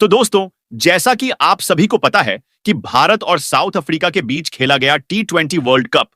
तो दोस्तों, जैसा कि आप सभी को पता है कि भारत और साउथ अफ्रीका के बीच खेला गया T20 वर्ल्ड कप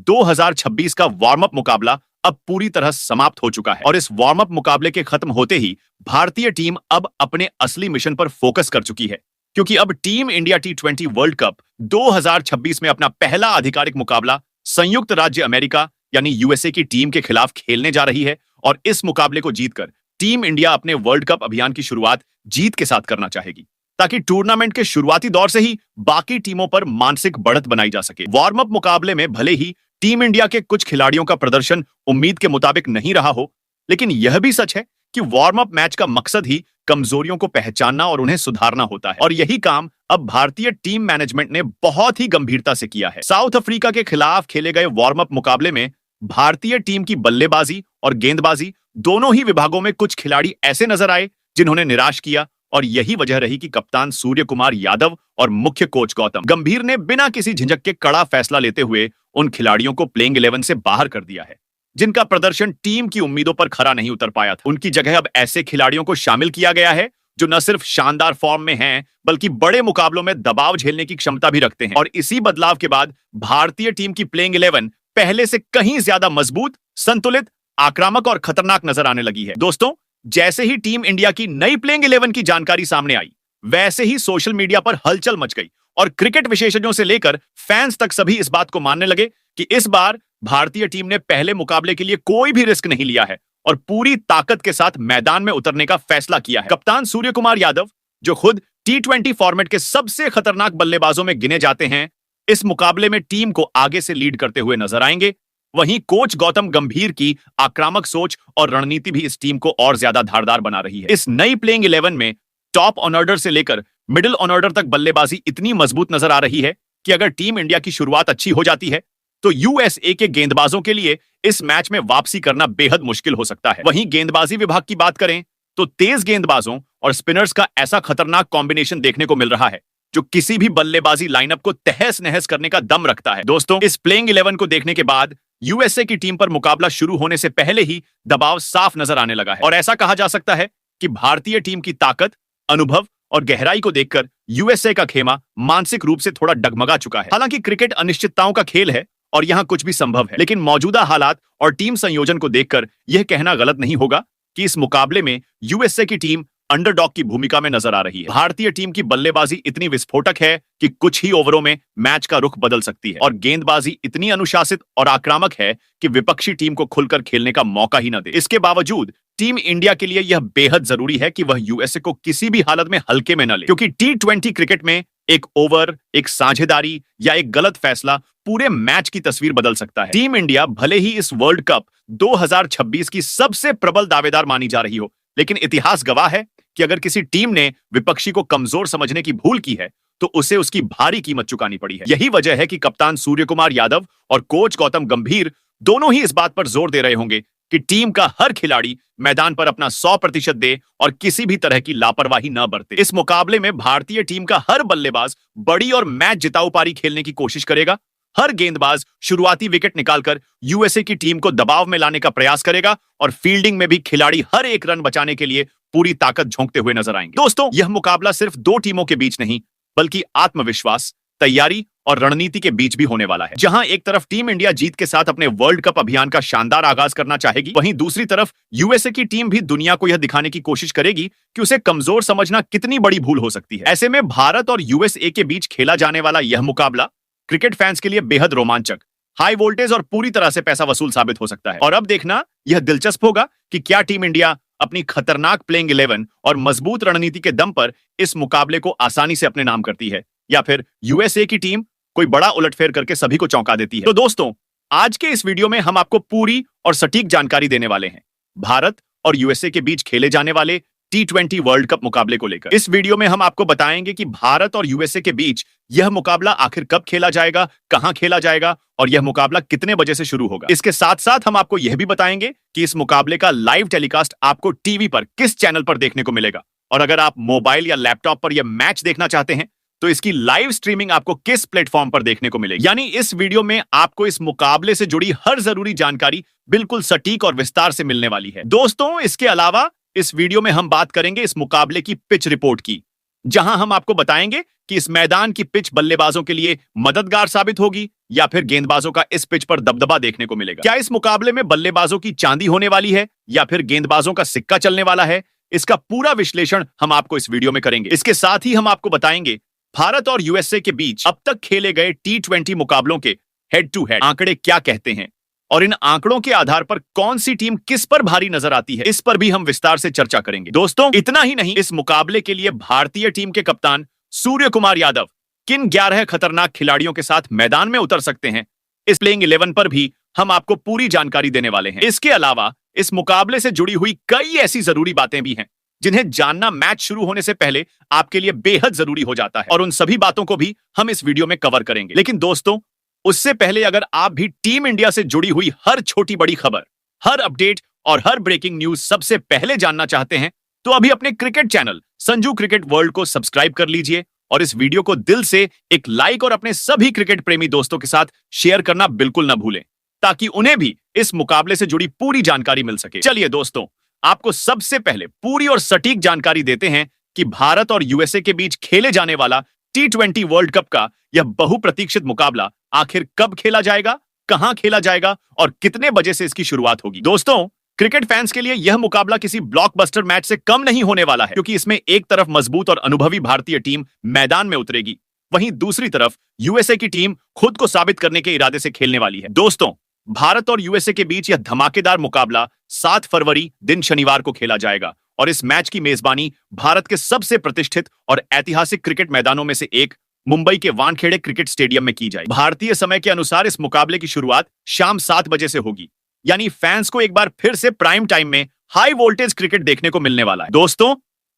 2026 का वार्म अप मुकाबला अब पूरी तरह समाप्त हो चुका है और इस वार्म अप मुकाबले के खत्म होते ही भारतीय टीम अब अपने असली मिशन पर फोकस कर चुकी है, क्योंकि अब team India T20 world cup 2026 में अपना पहला आधिकारिक मुकाबला संयुक्त राज्य अमेरिका यानी यूएसए की टीम के खिलाफ खेलने जा रही है और इस मुकाबले को जीतकर टीम इंडिया अपने वर्ल्ड कप अभियान की शुरुआत जीत के साथ करना चाहेगी, ताकि टूर्नामेंट के शुरुआती दौर से ही बाकी टीमों पर मानसिक बढ़त बनाई जा सके। वार्म अप मुकाबले में भले ही टीम इंडिया के कुछ खिलाड़ियों का प्रदर्शन उम्मीद के मुताबिक नहीं रहा हो, लेकिन यह भी सच है कि वार्म अप मैच का मकसद ही कमजोरियों को पहचानना और उन्हें सुधारना होता है और यही काम अब भारतीय टीम मैनेजमेंट ने बहुत ही गंभीरता से किया है। साउथ अफ्रीका के खिलाफ खेले गए वार्म अप मुकाबले में भारतीय टीम की बल्लेबाजी और गेंदबाजी दोनों ही विभागों में कुछ खिलाड़ी ऐसे नजर आए जिन्होंने निराश किया और यही वजह रही कि कप्तान सूर्य कुमार यादव और मुख्य कोच गौतम गंभीर ने बिना किसी झिझक के कड़ा फैसला लेते हुए उन खिलाड़ियों को प्लेइंग 11 से बाहर कर दिया है जिनका प्रदर्शन टीम की उम्मीदों पर खरा नहीं उतर पाया था। उनकी जगह अब ऐसे खिलाड़ियों को शामिल किया गया है जो न सिर्फ शानदार फॉर्म में हैं, बल्कि बड़े मुकाबलों में दबाव झेलने की क्षमता भी रखते हैं और इसी बदलाव के बाद भारतीय टीम की प्लेइंग 11 पहले से कहीं ज्यादा मजबूत, संतुलित, आक्रामक और खतरनाक नजर आने लगी है। दोस्तों, जैसे ही टीम इंडिया की नई प्लेइंग 11 की जानकारी सामने आई, वैसे ही सोशल मीडिया पर हलचल मच गई और क्रिकेट विशेषज्ञों से लेकर फैंस तक सभी इस बात को मानने लगे कि इस बार भारतीय टीम ने पहले मुकाबले के लिए कोई भी रिस्क नहीं लिया है और पूरी ताकत के साथ मैदान में उतरने का फैसला किया है। कप्तान सूर्य कुमार यादव, जो खुद T20 फॉर्मेट के सबसे खतरनाक बल्लेबाजों में गिने जाते हैं, इस मुकाबले में टीम को आगे से लीड करते हुए नजर आएंगे। वहीं कोच गौतम गंभीर की आक्रामक सोच और रणनीति भी इस टीम को और ज्यादा धारदार बना रही है। इस नई प्लेइंग 11 में टॉप ऑन ऑर्डर से लेकर मिडिल ऑन ऑर्डर तक बल्लेबाजी इतनी मजबूत नजर आ रही है कि अगर टीम इंडिया की शुरुआत अच्छी हो जाती है तो यूएसए के गेंदबाजों के लिए इस मैच में वापसी करना बेहद मुश्किल हो सकता है। वहीं गेंदबाजी विभाग की बात करें तो तेज गेंदबाजों और स्पिनर्स का ऐसा खतरनाक कॉम्बिनेशन देखने को मिल रहा है जो किसी भी बल्लेबाजी लाइनअप को तहस नहस करने का दम रखता है। दोस्तों, इस प्लेइंग 11 को देखने के बाद यूएसए की टीम पर मुकाबला शुरू होने से पहले ही दबाव साफ नजर आने लगा है और ऐसा कहा जा सकता है कि भारतीय टीम की ताकत, अनुभव और गहराई को देखकर यूएसए का खेमा मानसिक रूप से थोड़ा डगमगा चुका है। हालांकि क्रिकेट अनिश्चितताओं का खेल है और यहां कुछ भी संभव है, लेकिन मौजूदा हालात और टीम संयोजन को देखकर यह कहना गलत नहीं होगा कि इस मुकाबले में यूएसए की टीम अंडरडॉग की भूमिका में नजर आ रही है। भारतीय टीम की बल्लेबाजी इतनी विस्फोटक है कि कुछ ही ओवरों में मैच का रुख बदल सकती है और गेंदबाजी इतनी अनुशासित और आक्रामक है कि विपक्षी टीम को खुलकर खेलने का मौका ही न दे। इसके बावजूद टीम इंडिया के लिए यह बेहद जरूरी है कि वह यूएसए को किसी भी हालत में हल्के में न ले, क्योंकि T20 क्रिकेट में एक ओवर, एक साझेदारी या एक गलत फैसला पूरे मैच की तस्वीर बदल सकता है। टीम इंडिया भले ही इस वर्ल्ड कप 2026 की सबसे प्रबल दावेदार मानी जा रही हो, लेकिन इतिहास गवाह है कि अगर किसी टीम ने विपक्षी को कमजोर समझने की भूल की है तो उसे उसकी भारी कीमत चुकानी पड़ी है। यही वजह है कि कप्तान सूर्य कुमार यादव और कोच गौतम गंभीर दोनों ही इस बात पर जोर दे रहे होंगे कि टीम का हर खिलाड़ी मैदान पर अपना 100% दे और किसी भी तरह की लापरवाही न बरते। इस मुकाबले में भारतीय टीम का हर बल्लेबाज बड़ी और मैच जिताऊ पारी खेलने की कोशिश करेगा। हर गेंदबाज शुरुआती विकेट निकालकर यूएसए की टीम को दबाव में लाने का प्रयास करेगा और फील्डिंग में भी खिलाड़ी हर एक रन बचाने के लिए पूरी ताकत झोंकते हुए नजर आएंगे। दोस्तों, यह मुकाबला सिर्फ दो टीमों के बीच नहीं, बल्कि आत्मविश्वास, तैयारी और रणनीति के बीच भी होने वाला है। जहां एक तरफ टीम इंडिया जीत के साथ अपने वर्ल्ड कप अभियान का शानदार आगाज करना चाहेगी, वहीं दूसरी तरफ यूएसए की टीम भी दुनिया को यह दिखाने की कोशिश करेगी कि उसे कमजोर समझना कितनी बड़ी भूल हो सकती है। ऐसे में भारत और यूएसए के बीच खेला जाने वाला यह मुकाबला क्रिकेट फैंस के लिए बेहद रोमांचक, हाई वोल्टेज और पूरी तरह से पैसा वसूल साबित हो सकता है। और अब देखना यह दिलचस्प होगा कि क्या टीम इंडिया अपनी खतरनाक प्लेइंग 11 और मजबूत रणनीति के दम पर इस मुकाबले को आसानी से अपने नाम करती है, या फिर यूएसए की टीम कोई बड़ा उलटफेर करके सभी को चौंका देती है। तो दोस्तों, आज के इस वीडियो में हम आपको पूरी और सटीक जानकारी देने वाले हैं भारत और यूएसए के बीच खेले जाने वाले T20 वर्ल्ड कप मुकाबले को लेकर। इस वीडियो में हम आपको बताएंगे कि भारत और यूएसए के बीच यह मुकाबला आखिर कब खेला जाएगा, कहां खेला जाएगा और यह मुकाबला कितने बजे से शुरू होगा। इसके साथ साथ हम आपको यह भी बताएंगे कि इस मुकाबले का लाइव टेलीकास्ट आपको टीवी पर किस चैनल पर देखने को मिलेगा, और अगर आप मोबाइल या लैपटॉप पर यह मैच देखना चाहते हैं तो इसकी लाइव स्ट्रीमिंग आपको किस प्लेटफॉर्म पर देखने को मिलेगी। यानी इस वीडियो में आपको इस मुकाबले से जुड़ी हर जरूरी जानकारी बिल्कुल सटीक और विस्तार से मिलने वाली है। दोस्तों, इसके अलावा इस वीडियो में हम बात करेंगे इस मुकाबले की पिच रिपोर्ट की, जहां हम आपको बताएंगे कि इस मैदान की पिच बल्लेबाजों के लिए मददगार साबित होगी या फिर गेंदबाजों का इस पिच पर दबदबा देखने को मिलेगा। क्या इस मुकाबले में बल्लेबाजों की चांदी होने वाली है या फिर गेंदबाजों का सिक्का चलने वाला है? इसका पूरा विश्लेषण हम आपको इस वीडियो में करेंगे। इसके साथ ही हम आपको बताएंगे भारत और यूएसए के बीच अब तक खेले गए T20 मुकाबलों के हेड टू हेड आंकड़े क्या कहते हैं और इन आंकड़ों के आधार पर कौन सी टीम किस पर भारी नजर आती है, इस पर भी हम विस्तार से चर्चा करेंगे। दोस्तों, इतना ही नहीं, इस मुकाबले के लिए भारतीय टीम के कप्तान सूर्य कुमार यादव किन 11 खतरनाक खिलाड़ियों के साथ मैदान में उतर सकते हैं, इस प्लेइंग 11 पर भी हम आपको पूरी जानकारी देने वाले हैं। इसके अलावा इस मुकाबले से जुड़ी हुई कई ऐसी जरूरी बातें भी हैं जिन्हें जानना मैच शुरू होने से पहले आपके लिए बेहद जरूरी हो जाता है, और उन सभी बातों को भी हम इस वीडियो में कवर करेंगे। लेकिन दोस्तों, उससे पहले अगर आप भी टीम इंडिया से जुड़ी हुई हर छोटी बड़ी खबर, हर अपडेट और हर ब्रेकिंग न्यूज सबसे पहले जानना चाहते हैं, तो अभी अपने cricket channel Sanju cricket world को सब्सक्राइब कर लीजिए और इस वीडियो को दिल से एक लाइक और अपने सभी क्रिकेट प्रेमी दोस्तों के साथ शेयर करना बिल्कुल ना भूलें, ताकि उन्हें भी इस मुकाबले से जुड़ी पूरी जानकारी मिल सके। चलिए दोस्तों, आपको सबसे पहले पूरी और सटीक जानकारी देते हैं कि भारत और यूएसए के बीच खेले जाने वाला T20 वर्ल्ड कप का यह बहुप्रतीक्षित मुकाबला आखिर कब खेला जाएगा, कहां खेला जाएगा और कितने बजे से इसकी शुरुआत होगी। दोस्तों, क्रिकेट फैंस के लिए यह मुकाबला किसी ब्लॉकबस्टर मैच से कम नहीं होने वाला है, क्योंकि इसमें एक तरफ मजबूत और अनुभवी भारतीय टीम मैदान में उतरेगी, वहीं दूसरी तरफ यूएसए की टीम खुद को साबित करने के इरादे से खेलने वाली है। दोस्तों, भारत और यूएसए के बीच यह धमाकेदार मुकाबला 7 फरवरी दिन शनिवार को खेला जाएगा और इस मैच की मेजबानी भारत के सबसे प्रतिष्ठित और ऐतिहासिक क्रिकेट मैदानों में से एक मुंबई के वानखेड़े क्रिकेट स्टेडियम में की जाएगी। भारतीय समय के अनुसार इस मुकाबले की शुरुआत शाम 7 बजे से होगी, यानी फैंस को एक बार फिर से प्राइम टाइम में हाई वोल्टेज क्रिकेट देखने को मिलने वाला है। दोस्तों,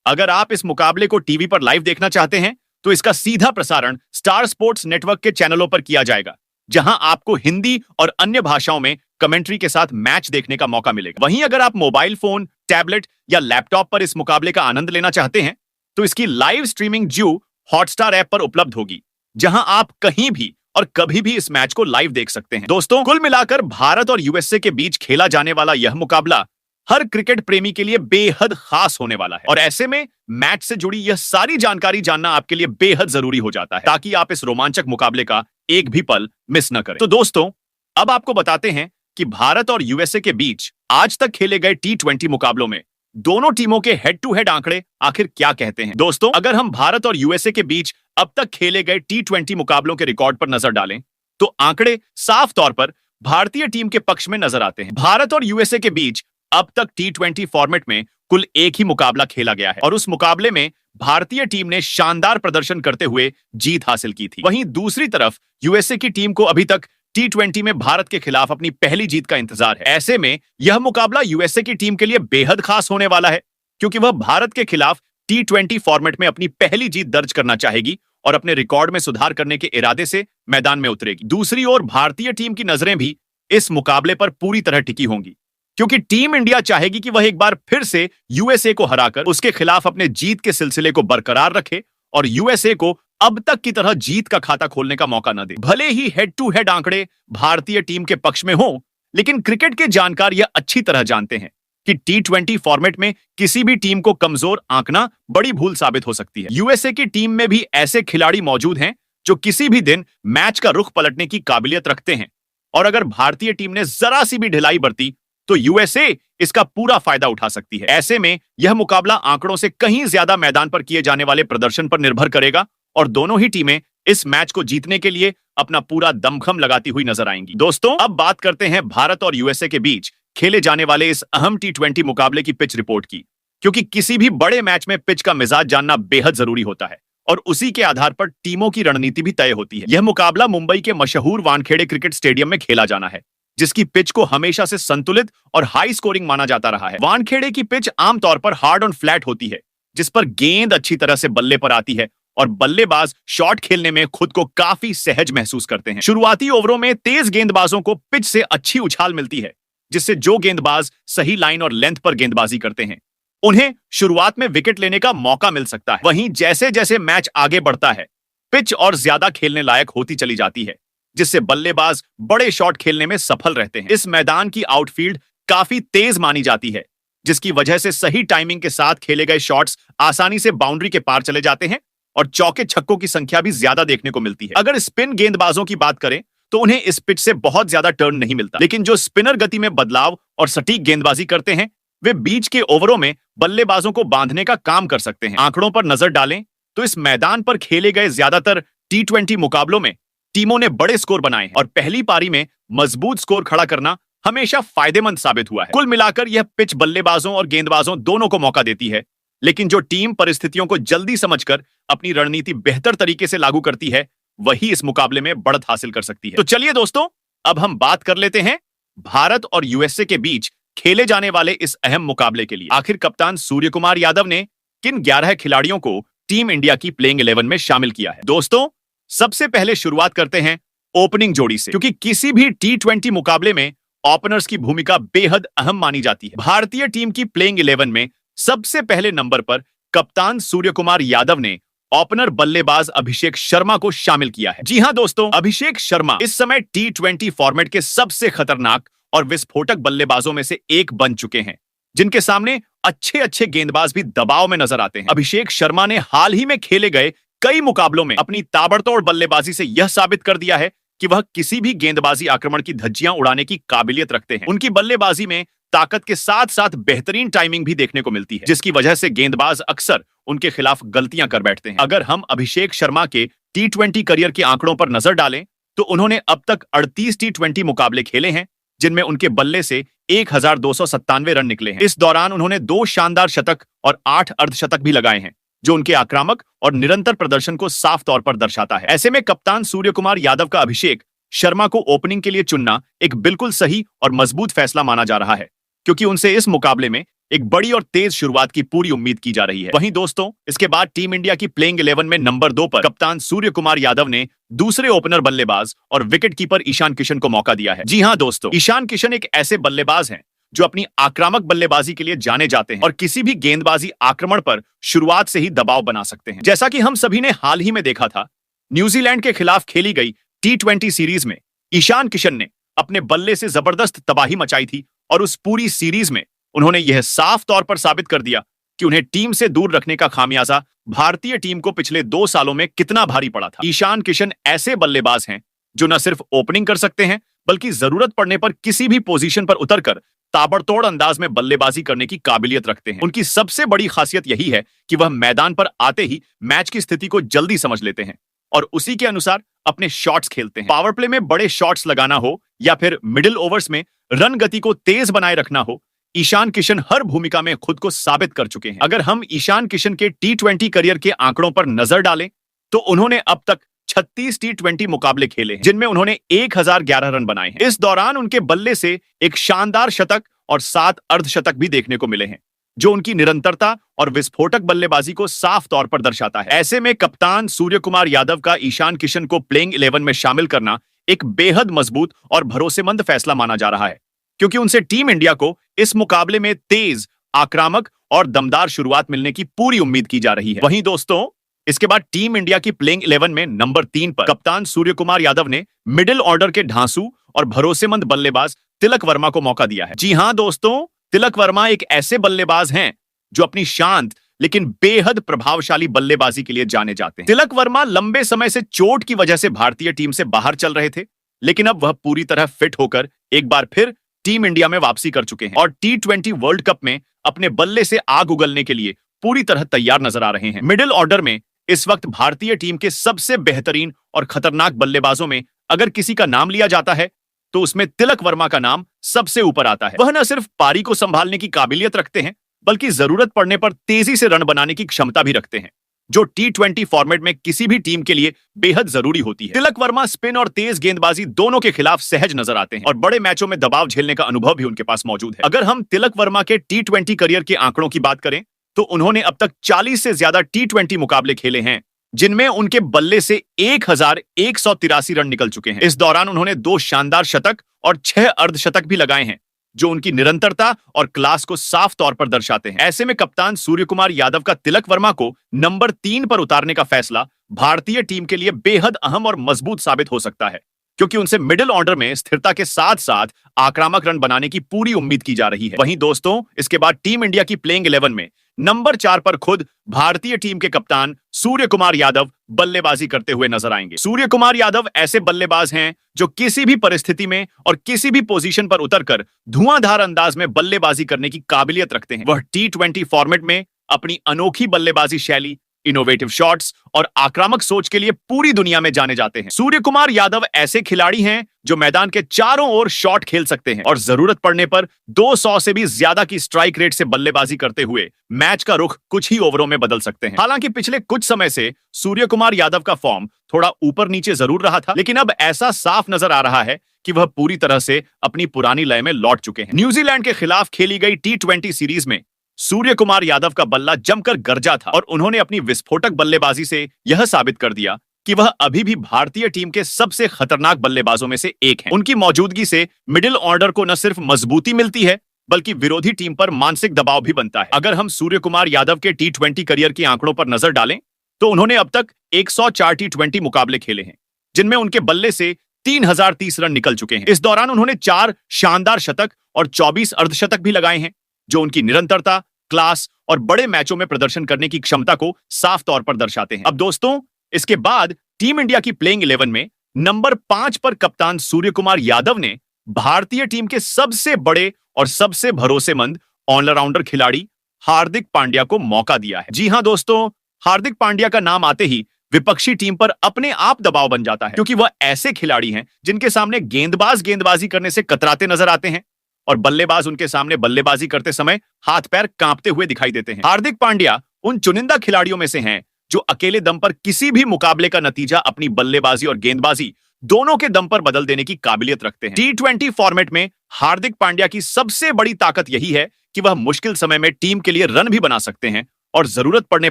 अगर आप इस मुकाबले को टीवी पर लाइव देखना चाहते हैं तो इसका सीधा प्रसारण स्टार स्पोर्ट्स नेटवर्क के चैनलों पर किया जाएगा, जहां आपको हिंदी और अन्य भाषाओं में कमेंट्री के साथ मैच देखने का मौका मिलेगा। वहीं अगर आप मोबाइल फोन, टैबलेट या लैपटॉप पर इस मुकाबले का आनंद लेना चाहते हैं तो इसकी लाइव स्ट्रीमिंग जियो हॉटस्टार ऐप पर उपलब्ध होगी, जहां आप कहीं भी और कभी भी इस मैच को लाइव देख सकते हैं। दोस्तों, कुल मिलाकर भारत और यूएसए के बीच खेला जाने वाला यह मुकाबला हर क्रिकेट प्रेमी के लिए बेहद खास होने वाला है, और ऐसे में मैच से जुड़ी यह सारी जानकारी जानना आपके लिए बेहद जरूरी हो जाता है, ताकि आप इस रोमांचक मुकाबले का एक भी पल मिस न करें। तो दोस्तों, अब आपको बताते हैं कि भारत और यूएसए के बीच आज तक खेले गए T20 मुकाबलों में दोनों टीमों के हेड टू हेड आंकड़े आखिर क्या कहते हैं। दोस्तों, अगर हम भारत और यूएसए के बीच अब तक खेले गए T20 मुकाबलों के रिकॉर्ड पर नजर डालें तो आंकड़े साफ तौर पर भारतीय टीम के पक्ष में नजर आते हैं। भारत और यूएसए के बीच अब तक T20 फॉर्मेट में कुल एक ही मुकाबला खेला गया है और उस मुकाबले में भारतीय टीम ने शानदार प्रदर्शन करते हुए जीत हासिल की थी। वहीं दूसरी तरफ यूएसए की टीम को अभी तक T20 में भारत के खिलाफ अपनी पहली जीत का इंतजार है। ऐसे में यह मुकाबला यूएसए की टीम के लिए बेहद खास होने वाला है, क्योंकि वह भारत के खिलाफ T20 फॉर्मेट में अपनी पहली जीत दर्ज करना चाहेगी और अपने रिकॉर्ड में सुधार करने के इरादे से मैदान में उतरेगी। दूसरी ओर भारतीय टीम की नजरें भी इस मुकाबले पर पूरी तरह टिकी होंगी, क्योंकि टीम इंडिया चाहेगी कि वह एक बार फिर से यूएसए को हराकर उसके खिलाफ अपने जीत के सिलसिले को बरकरार रखे और यूएसए को अब तक की तरह जीत का खाता खोलने का मौका न दे। भले ही हेड टू हेड आंकड़े भारतीय टीम के पक्ष में हों, लेकिन क्रिकेट के जानकार यह अच्छी तरह जानते हैं कि T20 फॉर्मेट में किसी भी टीम को कमजोर आंकना बड़ी भूल साबित हो सकती है। यूएसए की टीम में भी ऐसे खिलाड़ी मौजूद हैं जो किसी भी दिन मैच का रुख पलटने की काबिलियत रखते हैं, और अगर भारतीय टीम ने जरा सी भी ढिलाई बरती तो यूएसए इसका पूरा फायदा उठा सकती है। ऐसे में यह मुकाबला आंकड़ों से कहीं ज्यादा मैदान पर किए जाने वाले प्रदर्शन पर निर्भर करेगा और दोनों ही टीमें इस मैच को जीतने के लिए अपना पूरा दमखम लगाती हुई नजर आएंगी। दोस्तों, अब बात करते हैं भारत और यूएसए के बीच खेले जाने वाले इस अहम T20 मुकाबले की पिच रिपोर्ट की, क्योंकि किसी भी बड़े मैच में पिच का मिजाज जानना बेहद जरूरी होता है और उसी के आधार पर टीमों की रणनीति भी तय होती है। यह मुकाबला मुंबई के मशहूर वानखेड़े क्रिकेट स्टेडियम में खेला जाना है, जिसकी पिच को हमेशा से संतुलित और हाई स्कोरिंग माना जाता रहा है। वानखेड़े की पिच आमतौर पर हार्ड और फ्लैट होती है, जिस पर गेंद अच्छी तरह से बल्ले पर आती है और बल्लेबाज शॉट खेलने में खुद को काफी सहज महसूस करते हैं। शुरुआती ओवरों में तेज गेंदबाजों को पिच से अच्छी उछाल मिलती है, जिससे जो गेंदबाज सही लाइन और लेंथ पर गेंदबाजी करते हैं उन्हें शुरुआत में विकेट लेने का मौका मिल सकता है। वहीं जैसे जैसे मैच आगे बढ़ता है, पिच और ज्यादा खेलने लायक होती चली जाती है, जिससे बल्लेबाज बड़े शॉट खेलने में सफल रहते हैं। इस मैदान की आउटफील्ड काफी तेज मानी जाती है, जिसकी वजह से सही टाइमिंग के साथ खेले गए शॉट्स आसानी से बाउंड्री के पार चले जाते हैं और चौके छक्कों की संख्या भी ज्यादा देखने को मिलती है। अगर स्पिन गेंदबाजों की बात करें तो उन्हें इस पिच से बहुत ज्यादा टर्न नहीं मिलता, लेकिन जो स्पिनर गति में बदलाव और सटीक गेंदबाजी करते हैं वे बीच के ओवरों में बल्लेबाजों को बांधने का काम कर सकते हैं। आंकड़ों पर नजर डालें तो इस मैदान पर खेले गए ज्यादातर T20 मुकाबलों में टीमों ने बड़े स्कोर बनाए हैं और पहली पारी में मजबूत स्कोर खड़ा करना हमेशा फायदेमंद साबित हुआ है। कुल मिलाकर यह पिच बल्लेबाजों और गेंदबाजों दोनों को मौका देती है, लेकिन जो टीम परिस्थितियों को जल्दी समझकर अपनी रणनीति बेहतर तरीके से लागू करती है वही इस मुकाबले में बढ़त हासिल कर सकती है। तो चलिए दोस्तों, अब हम बात कर लेते हैं भारत और यूएसए के बीच खेले जाने वाले इस अहम मुकाबले के लिए आखिर कप्तान सूर्य कुमार यादव ने किन 11 खिलाड़ियों को टीम इंडिया की प्लेइंग 11 में शामिल किया है। दोस्तों, सबसे पहले शुरुआत करते हैं ओपनिंग जोड़ी से, क्योंकि किसी भी T20 मुकाबले में ओपनर्स की भूमिका बेहद अहम मानी जाती है। भारतीय टीम की प्लेइंग 11 में सबसे पहले नंबर पर कप्तान सूर्य कुमार यादव ने ओपनर बल्लेबाज अभिषेक शर्मा को शामिल किया है। जी हां दोस्तों, अभिषेक शर्मा इस समय T20 फॉर्मेट के सबसे खतरनाक और विस्फोटक बल्लेबाजों में से एक बन चुके हैं, जिनके सामने अच्छे गेंदबाज भी दबाव में नजर आते हैं। अभिषेक शर्मा ने हाल ही में खेले गए कई मुकाबलों में अपनी ताबड़तोड़ बल्लेबाजी से यह साबित कर दिया है कि वह किसी भी गेंदबाजी आक्रमण की धज्जियां उड़ाने की काबिलियत रखते हैं। उनकी बल्लेबाजी में ताकत के साथ साथ बेहतरीन टाइमिंग भी देखने को मिलती है, जिसकी वजह से गेंदबाज अक्सर उनके खिलाफ गलतियां कर बैठते हैं। अगर हम अभिषेक शर्मा के T20 करियर के आंकड़ों पर नजर डालें तो उन्होंने अब तक 38 T20 मुकाबले खेले हैं, जिनमें उनके बल्ले से 1297 रन निकले हैं। इस दौरान उन्होंने 2 शानदार शतक और 8 अर्धशतक भी लगाए हैं, जो उनके आक्रामक और निरंतर प्रदर्शन को साफ तौर पर दर्शाता है। ऐसे में कप्तान सूर्य कुमार यादव का अभिषेक शर्मा को ओपनिंग के लिए चुनना एक बिल्कुल सही और मजबूत फैसला माना जा रहा है, क्योंकि उनसे इस मुकाबले में एक बड़ी और तेज शुरुआत की पूरी उम्मीद की जा रही है। वहीं दोस्तों, इसके बाद टीम इंडिया की प्लेइंग 11 में नंबर 2 पर कप्तान सूर्य कुमार यादव ने दूसरे ओपनर बल्लेबाज और विकेट कीपर ईशान किशन को मौका दिया है। जी हां दोस्तों, ईशान किशन एक ऐसे बल्लेबाज हैं जो अपनी आक्रामक बल्लेबाजी के लिए जाने जाते हैं और किसी भी गेंदबाजी आक्रमण पर शुरुआत से ही दबाव बना सकते हैं। जैसा कि हम सभी ने हाल ही में देखा था, न्यूजीलैंड के खिलाफ खेली गई T20 सीरीज में ईशान किशन ने अपने बल्ले से जबरदस्त तबाही मचाई थी और उस पूरी सीरीज में उन्होंने यह साफ तौर पर साबित कर दिया कि उन्हें टीम से दूर रखने का खामियाजा भारतीय टीम को पिछले 2 सालों में कितना भारी पड़ा था। ईशान किशन ऐसे बल्लेबाज हैं जो न सिर्फ ओपनिंग कर सकते हैं, बल्कि जरूरत पड़ने पर किसी भी पोजीशन पर उतरकर ताबड़तोड़ अंदाज में बल्लेबाजी करने की काबिलियत रखते हैं। उनकी सबसे बड़ी खासियत यही है कि वह मैदान पर आते ही मैच की स्थिति को जल्दी समझ लेते हैं और उसी के अनुसार अपने शॉट्स खेलते हैं। पावर प्ले में बड़े शॉट्स लगाना हो या फिर मिडिल ओवर्स में रन गति को तेज बनाए रखना हो, ईशान किशन हर भूमिका में खुद को साबित कर चुके हैं। अगर हम ईशान किशन के T20 करियर के आंकड़ों पर नजर डालें तो उन्होंने अब तक 36 T20 मुकाबले खेले हैं, जिनमें उन्होंने 1011 रन बनाए हैं। इस दौरान उनके बल्ले से एक शानदार शतक और 7 अर्धशतक भी देखने को मिले हैं, जो उनकी निरंतरता और विस्फोटक बल्लेबाजी को साफ तौर पर दर्शाता है। ऐसे में कप्तान सूर्य कुमार यादव का ईशान किशन को प्लेइंग 11 में शामिल करना एक बेहद मजबूत और भरोसेमंद फैसला माना जा रहा है, क्योंकि उनसे टीम इंडिया को इस मुकाबले में तेज, आक्रामक और दमदार शुरुआत मिलने की पूरी उम्मीद की जा रही है। वहीं दोस्तों, इसके बाद टीम इंडिया की प्लेइंग 11 में नंबर 3 पर कप्तान सूर्य कुमार यादव ने मिडिल ऑर्डर के ढांसू और भरोसेमंद बल्लेबाज तिलक वर्मा को मौका दिया है। जी हां दोस्तों, तिलक वर्मा एक ऐसे बल्लेबाज हैं जो अपनी शांत लेकिन बेहद प्रभावशाली बल्लेबाजी के लिए जाने जाते हैं। तिलक वर्मा लंबे समय से चोट की वजह से भारतीय टीम से बाहर चल रहे थे, लेकिन अब वह पूरी तरह फिट होकर एक बार फिर टीम इंडिया में वापसी कर चुके हैं और T20 वर्ल्ड कप में अपने बल्ले से आग उगलने के लिए पूरी तरह तैयार नजर आ रहे हैं। मिडिल ऑर्डर में इस वक्त भारतीय टीम के सबसे बेहतरीन और खतरनाक बल्लेबाजों में अगर किसी का नाम लिया जाता है तो उसमें तिलक वर्मा का नाम सबसे ऊपर आता है। वह न सिर्फ पारी को संभालने की काबिलियत रखते हैं, बल्कि जरूरत पड़ने पर तेजी से रन बनाने की क्षमता भी रखते हैं, जो T20 फॉर्मेट में किसी भी टीम के लिए बेहद जरूरी होती है। तिलक वर्मा स्पिन और तेज गेंदबाजी दोनों के खिलाफ सहज नजर आते हैं और बड़े मैचों में दबाव झेलने का अनुभव भी उनके पास मौजूद है। अगर हम तिलक वर्मा के T20 करियर के आंकड़ों की बात करें तो उन्होंने अब तक 40 से ज्यादा T20 मुकाबले खेले हैं, जिनमें उनके बल्ले से 1183 रन निकल चुके हैं। इस दौरान उन्होंने 2 शानदार शतक और 6 अर्धशतक भी लगाए हैं, जो उनकी निरंतरता और क्लास को साफ तौर पर दर्शाते हैं। ऐसे में कप्तान सूर्य कुमार यादव का तिलक वर्मा को नंबर 3 पर उतारने का फैसला भारतीय टीम के लिए बेहद अहम और मजबूत साबित हो सकता है, क्योंकि उनसे मिडिल ऑर्डर में स्थिरता के साथ साथ आक्रामक रन बनाने की पूरी उम्मीद की जा रही है। वहीं दोस्तों, इसके बाद टीम इंडिया की प्लेइंग 11 में नंबर 4 पर खुद भारतीय टीम के कप्तान सूर्य कुमार यादव बल्लेबाजी करते हुए नजर आएंगे। सूर्य कुमार यादव ऐसे बल्लेबाज हैं जो किसी भी परिस्थिति में और किसी भी पोजीशन पर उतरकर धुआंधार अंदाज में बल्लेबाजी करने की काबिलियत रखते हैं। वह T20 फॉर्मेट में अपनी अनोखी बल्लेबाजी शैली, इनोवेटिव शॉट्स और आक्रामक सोच के लिए पूरी दुनिया में जाने जाते हैं। सूर्य कुमार यादव ऐसे खिलाड़ी हैं जो मैदान के चारों ओर शॉट खेल सकते हैं और जरूरत पड़ने पर 200 से भी ज्यादा की स्ट्राइक रेट से बल्लेबाजी करते हुए मैच का रुख कुछ ही ओवरों में बदल सकते हैं। हालांकि पिछले कुछ समय से सूर्य कुमार यादव का फॉर्म थोड़ा ऊपर नीचे जरूर रहा था, लेकिन अब ऐसा साफ नजर आ रहा है कि वह पूरी तरह से अपनी पुरानी लय में लौट चुके हैं। न्यूजीलैंड के खिलाफ खेली गई T20 सीरीज में सूर्य कुमार यादव का बल्ला जमकर गरजा था और उन्होंने अपनी विस्फोटक बल्लेबाजी से यह साबित कर दिया कि वह अभी भी भारतीय टीम के सबसे खतरनाक बल्लेबाजों में से एक हैं। उनकी मौजूदगी से मिडिल ऑर्डर को न सिर्फ मजबूती मिलती है बल्कि विरोधी टीम पर मानसिक दबाव भी बनता है। अगर हम सूर्य कुमार यादव के T20 करियर के आंकड़ों पर नजर डालें तो उन्होंने अब तक 104 T20 मुकाबले खेले हैं, जिनमें उनके बल्ले से 3030 रन निकल चुके हैं। इस दौरान उन्होंने 4 शानदार शतक और 24 अर्धशतक भी लगाए हैं, जो उनकी निरंतरता, क्लास और बड़े मैचों में प्रदर्शन करने की क्षमता को साफ तौर पर दर्शाते हैं। अब दोस्तों, इसके बाद टीम इंडिया की प्लेइंग 11 में नंबर 5 पर कप्तान सूर्य कुमार यादव ने भारतीय टीम के सबसे बड़े और सबसे भरोसेमंद ऑलराउंडर खिलाड़ी हार्दिक पांड्या को मौका दिया है। जी हां दोस्तों, हार्दिक पांड्या का नाम आते ही विपक्षी टीम पर अपने आप दबाव बन जाता है, क्योंकि वह ऐसे खिलाड़ी हैं जिनके सामने गेंदबाज गेंदबाजी करने से कतराते नजर आते हैं और बल्लेबाज उनके सामने बल्लेबाजी करते समय हाथ पैर कांपते हुए दिखाई देते हैं। हार्दिक पांड्या उन चुनिंदा खिलाड़ियों में से हैं जो अकेले दम पर किसी भी मुकाबले का नतीजा अपनी बल्लेबाजी और गेंदबाजी दोनों के दम पर बदल देने की काबिलियत रखते हैं। T20 फॉर्मेट में हार्दिक पांड्या की सबसे बड़ी ताकत यही है कि वह मुश्किल समय में टीम के लिए रन भी बना सकते हैं और जरूरत पड़ने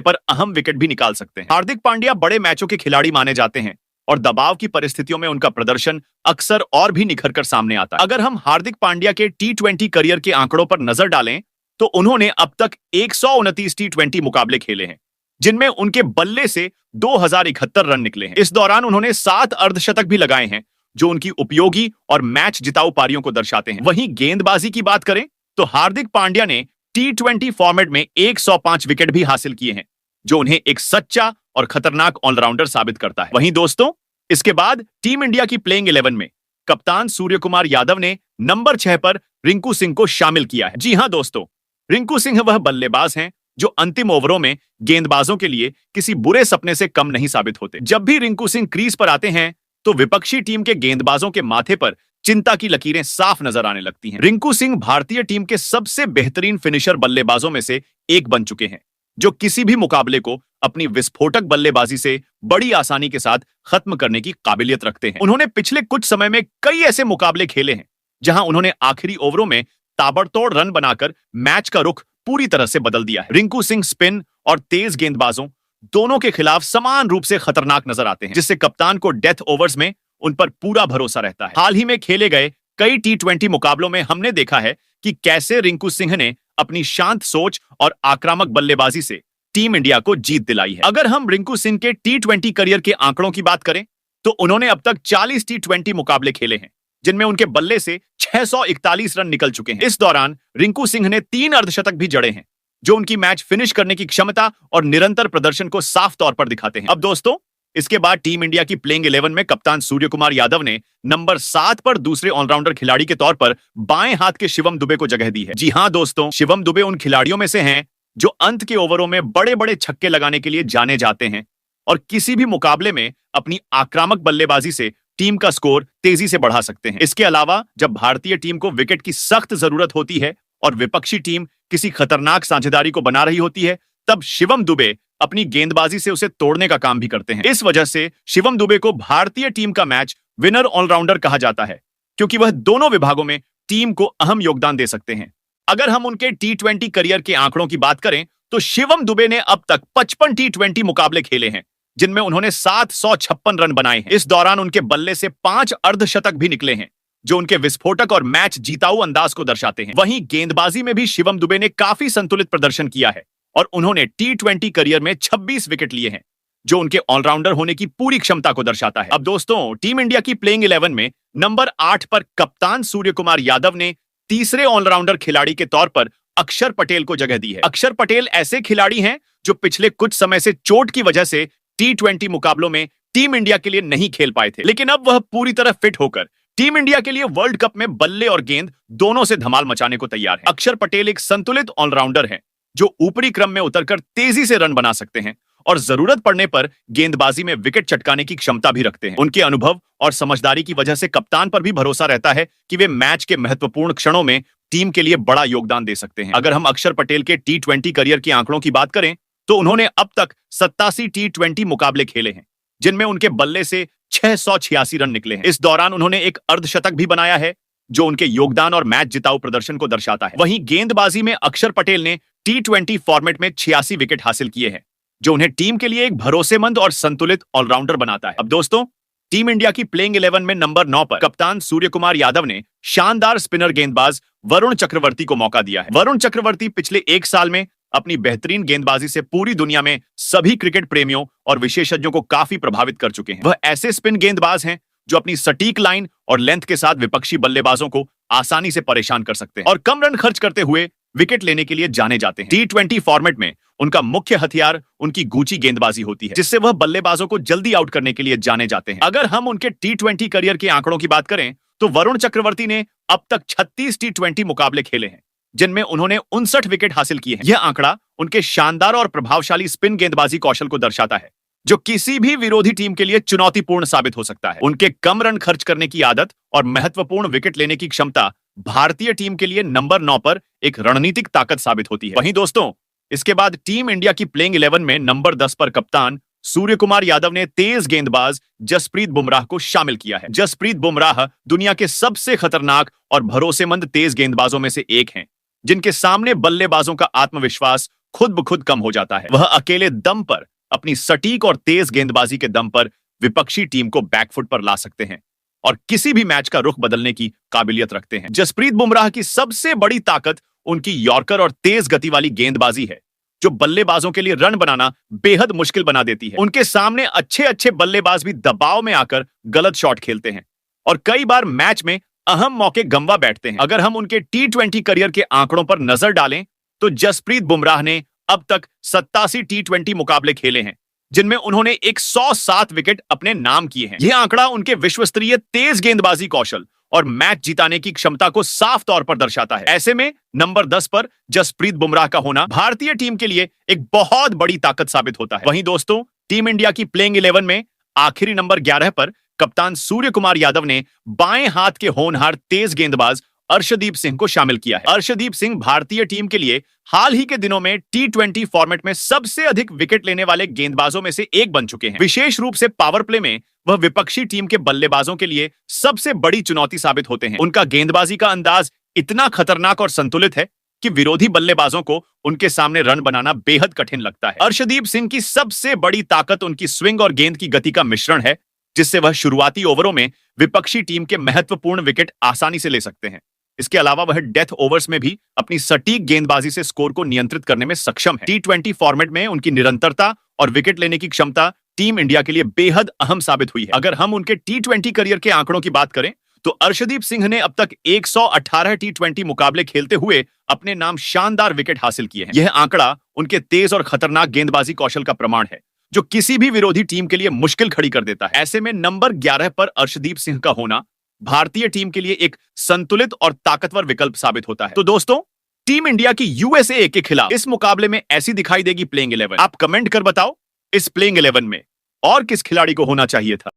पर अहम विकेट भी निकाल सकते हैं। हार्दिक पांड्या बड़े मैचों के खिलाड़ी माने जाते हैं और दबाव की परिस्थितियों में उनका प्रदर्शन अक्सर और भी निखर कर सामने आता है। अगर हम हार्दिक पांड्या के T20 करियर के आंकड़ों पर नजर डालें तो उन्होंने अब तक 129 T20 मुकाबले खेले हैं, जिनमें उनके बल्ले से 2071 रन निकले हैं। इस दौरान उन्होंने 7 अर्धशतक भी लगाए हैं, जो उनकी उपयोगी और मैच जिताऊ पारियों को दर्शाते हैं। वहीं गेंदबाजी की बात करें तो हार्दिक पांड्या ने T20 फॉर्मेट में 105 विकेट भी हासिल किए हैं, जो उन्हें एक सच्चा और खतरनाक ऑलराउंडर साबित करता है। वहीं दोस्तों, इसके बाद टीम इंडिया की प्लेइंग 11 में कप्तान सूर्य कुमार यादव ने नंबर 6 पर रिंकू सिंह को शामिल किया है। जी हां दोस्तों, रिंकू सिंह वह बल्लेबाज हैं जो अंतिम ओवरों में गेंदबाजों के लिए किसी बुरे सपने से कम नहीं साबित होते। जब भी रिंकू सिंह क्रीज पर आते हैं तो विपक्षी टीम के गेंदबाजों के माथे पर चिंता की लकीरें साफ नजर आने लगती हैं। रिंकू सिंह भारतीय टीम के सबसे बेहतरीन फिनिशर बल्लेबाजों में से एक बन चुके हैं, जो किसी भी मुकाबले को अपनी विस्फोटक बल्लेबाजी से बड़ी आसानी के साथ खत्म करने की काबिलियत रखते हैं। उन्होंने पिछले कुछ समय में कई ऐसे मुकाबले खेले हैं जहां उन्होंने आखिरी ओवरों में ताबड़तोड़ रन बनाकर मैच का रुख पूरी तरह से बदल दिया है। रिंकू सिंह स्पिन और तेज गेंदबाजों दोनों के खिलाफ समान रूप से खतरनाक नजर आते हैं, जिससे कप्तान को डेथ ओवर्स में उन पर पूरा भरोसा रहता है। हाल ही में खेले गए कई T20 मुकाबलों में हमने देखा है कि कैसे रिंकू सिंह ने अपनी शांत सोच और आक्रामक बल्लेबाजी से टीम इंडिया को जीत दिलाई है। अगर हम रिंकू सिंह के T20 करियर के आंकड़ों की बात करें तो उन्होंने अब तक 40 T20 मुकाबले खेले हैं, जिनमें उनके बल्ले से 641 रन निकल चुके हैं। इस दौरान रिंकू सिंह ने 3 अर्धशतक भी जड़े हैं, जो उनकी मैच फिनिश करने की क्षमता और निरंतर प्रदर्शन को साफ तौर पर दिखाते हैं। अब दोस्तों, इसके बाद टीम इंडिया की प्लेइंग 11 में कप्तान सूर्य कुमार यादव ने नंबर 7 पर दूसरे ऑलराउंडर खिलाड़ी के तौर पर बाएं हाथ के शिवम दुबे को जगह दी है। जी हां दोस्तों, शिवम दुबे उन खिलाड़ियों में से हैं जो अंत के ओवरों में बड़े बड़े छक्के लगाने के लिए जाने जाते हैं और किसी भी मुकाबले में अपनी आक्रामक बल्लेबाजी से टीम का स्कोर तेजी से बढ़ा सकते हैं। इसके अलावा जब भारतीय टीम को विकेट की सख्त जरूरत होती है और विपक्षी टीम किसी खतरनाक साझेदारी को बना रही होती है, तब शिवम दुबे अपनी गेंदबाजी से उसे तोड़ने का काम भी करते हैं। इस वजह से शिवम दुबे को भारतीय टीम का मैच विनर ऑलराउंडर कहा जाता है, क्योंकि वह दोनों विभागों में टीम को अहम योगदान दे सकते हैं। अगर हम उनके T20 करियर के आंकड़ों की बात करें तो शिवम दुबे ने अब तक 55 T20 मुकाबले खेले हैं, जिनमें उन्होंने 756 रन बनाए हैं। इस दौरान उनके बल्ले से 5 अर्धशतक भी निकले हैं, जो उनके विस्फोटक और मैच जीताऊ अंदाज को दर्शाते हैं। वहीं गेंदबाजी में भी शिवम दुबे ने काफी संतुलित प्रदर्शन किया है और उन्होंने T20 करियर में 26 विकेट लिए हैं, जो उनके ऑलराउंडर होने की पूरी क्षमता को दर्शाता है। अब दोस्तों, टीम इंडिया की प्लेइंग 11 में नंबर 8 पर कप्तान सूर्य कुमार यादव ने तीसरे ऑलराउंडर खिलाड़ी के तौर पर अक्षर पटेल को जगह दी है। अक्षर पटेल ऐसे खिलाड़ी हैं जो पिछले कुछ समय से चोट की वजह से T20 मुकाबलों में टीम इंडिया के लिए नहीं खेल पाए थे, लेकिन अब वह पूरी तरह फिट होकर टीम इंडिया के लिए वर्ल्ड कप में बल्ले और गेंद दोनों से धमाल मचाने को तैयार है। अक्षर पटेल एक संतुलित ऑलराउंडर हैं, जो ऊपरी क्रम में उतरकर तेजी से रन बना सकते हैं और जरूरत पड़ने पर गेंदबाजी में विकेट चटकाने की क्षमता भी रखते हैं। उनके अनुभव और समझदारी की वजह से कप्तान पर भी भरोसा रहता है कि वे मैच के महत्वपूर्ण क्षणों में टीम के लिए बड़ा योगदान दे सकते हैं। अगर हम अक्षर पटेल के T20 करियर के आंकड़ों की बात करें तो उन्होंने अब तक 87 T20 मुकाबले खेले हैं, जिनमें उनके बल्ले से 686 रन निकले हैं। इस दौरान उन्होंने एक अर्धशतक भी बनाया है, जो उनके योगदान और मैच जिताऊ प्रदर्शन को दर्शाता है। वहीं गेंदबाजी में अक्षर पटेल ने T20 फॉर्मेट में 86 विकेट हासिल किए हैं, जो उन्हें टीम के लिए एक भरोसेमंद और संतुलित ऑलराउंडर बनाता है। अब दोस्तों, टीम इंडिया की प्लेइंग 11 में नंबर 9 पर कप्तान सूर्य कुमार यादव ने शानदार स्पिनर गेंदबाज वरुण चक्रवर्ती को मौका दिया है। वरुण चक्रवर्ती पिछले एक साल में अपनी बेहतरीन गेंदबाजी से पूरी दुनिया में सभी क्रिकेट प्रेमियों और विशेषज्ञों को काफी प्रभावित कर चुके हैं। वह ऐसे स्पिन गेंदबाज हैं जो अपनी सटीक लाइन और लेंथ के साथ विपक्षी बल्लेबाजों को आसानी से परेशान कर सकते हैं और कम रन खर्च करते हुए विकेट लेने के लिए जाने जाते हैं। T20 फॉर्मेट में उनका मुख्य हथियार उनकी गूची गेंदबाजी होती है, जिससे वह बल्लेबाजों को जल्दी आउट करने के लिए जाने जाते हैं। अगर हम उनके T20 करियर के आंकड़ों की बात करें तो वरुण चक्रवर्ती ने अब तक 36 T20 मुकाबले खेले हैं, जिनमें उन्होंने 59 विकेट हासिल किए हैं। यह आंकड़ा उनके शानदार और प्रभावशाली स्पिन गेंदबाजी कौशल को दर्शाता है, जो किसी भी विरोधी टीम के लिए चुनौतीपूर्ण साबित हो सकता है। उनके कम रन खर्च करने की आदत और महत्वपूर्ण विकेट लेने की क्षमता भारतीय टीम के लिए नंबर 9 पर एक रणनीतिक ताकत साबित होती है। वहीं दोस्तों, इसके बाद टीम इंडिया की प्लेइंग 11 में नंबर 10 पर कप्तान सूर्य कुमार यादव ने तेज गेंदबाज जसप्रीत बुमराह को शामिल किया है। जसप्रीत बुमराह दुनिया के सबसे खतरनाक और भरोसेमंद तेज गेंदबाजों में से एक हैं, जिनके सामने बल्लेबाजों का आत्मविश्वास खुद ब खुद कम हो जाता है। वह अकेले दम पर अपनी सटीक और तेज गेंदबाजी के दम पर विपक्षी टीम को बैकफुट पर ला सकते हैं और किसी भी मैच का रुख बदलने की काबिलियत रखते हैं। जसप्रीत बुमराह की सबसे बड़ी ताकत उनकी यॉर्कर और तेज गति वाली गेंदबाजी है, जो बल्लेबाजों के लिए रन बनाना बेहद मुश्किल बना देती है। उनके सामने अच्छे अच्छे बल्लेबाज भी दबाव में आकर गलत शॉट खेलते हैं और कई बार मैच में अहम मौके गंवा बैठते हैं। अगर हम उनके T20 करियर के आंकड़ों पर नजर डालें तो जसप्रीत बुमराह ने अब तक 87 T20 मुकाबले खेले हैं, जिनमें उन्होंने 107 विकेट अपने नाम किए हैं। यह आंकड़ा उनके विश्वस्तरीय तेज गेंदबाजी कौशल और मैच जिताने की क्षमता को साफ तौर पर दर्शाता है। ऐसे में नंबर 10 पर जसप्रीत बुमराह का होना भारतीय टीम के लिए एक बहुत बड़ी ताकत साबित होता है। वहीं दोस्तों, टीम इंडिया की प्लेइंग 11 में आखिरी नंबर 11 पर कप्तान सूर्य कुमार यादव ने बाएं हाथ के होनहार तेज गेंदबाज अर्शदीप सिंह को शामिल किया है। अर्शदीप सिंह भारतीय टीम के लिए हाल ही के दिनों में T20 फॉर्मेट में सबसे अधिक विकेट लेने वाले गेंदबाजों में से एक बन चुके हैं। विशेष रूप से पावर प्ले में वह विपक्षी टीम के बल्लेबाजों के लिए सबसे बड़ी चुनौती साबित होते हैं। उनका गेंदबाजी का अंदाज इतना खतरनाक और संतुलित है कि विरोधी बल्लेबाजों को उनके सामने रन बनाना बेहद कठिन लगता है। अर्शदीप सिंह की सबसे बड़ी ताकत उनकी स्विंग और गेंद की गति का मिश्रण है, जिससे वह शुरुआती ओवरों में विपक्षी टीम के महत्वपूर्ण विकेट आसानी से ले सकते हैं। इसके अलावा वह डेथ ओवर्स में भी अपनी सटीक गेंदबाजी से स्कोर को नियंत्रित करने में सक्षम है। T20 फॉर्मेट में उनकी निरंतरता और विकेट लेने की क्षमता टीम इंडिया के लिए बेहद अहम साबित हुई है। अगर हम उनके T20 करियर के आंकड़ों की बात करें तो अर्शदीप सिंह ने अब तक 118 T20 मुकाबले खेलते हुए अपने नाम शानदार विकेट हासिल किए हैं। यह आंकड़ा उनके तेज और खतरनाक गेंदबाजी कौशल का प्रमाण है, जो किसी भी विरोधी टीम के लिए मुश्किल खड़ी कर देता है। ऐसे में नंबर 11 पर अर्शदीप सिंह का होना भारतीय टीम के लिए एक संतुलित और ताकतवर विकल्प साबित होता है। तो दोस्तों, टीम इंडिया की USA के खिलाफ इस मुकाबले में ऐसी दिखाई देगी प्लेइंग 11। आप कमेंट कर बताओ, इस प्लेइंग 11 में और किस खिलाड़ी को होना चाहिए था।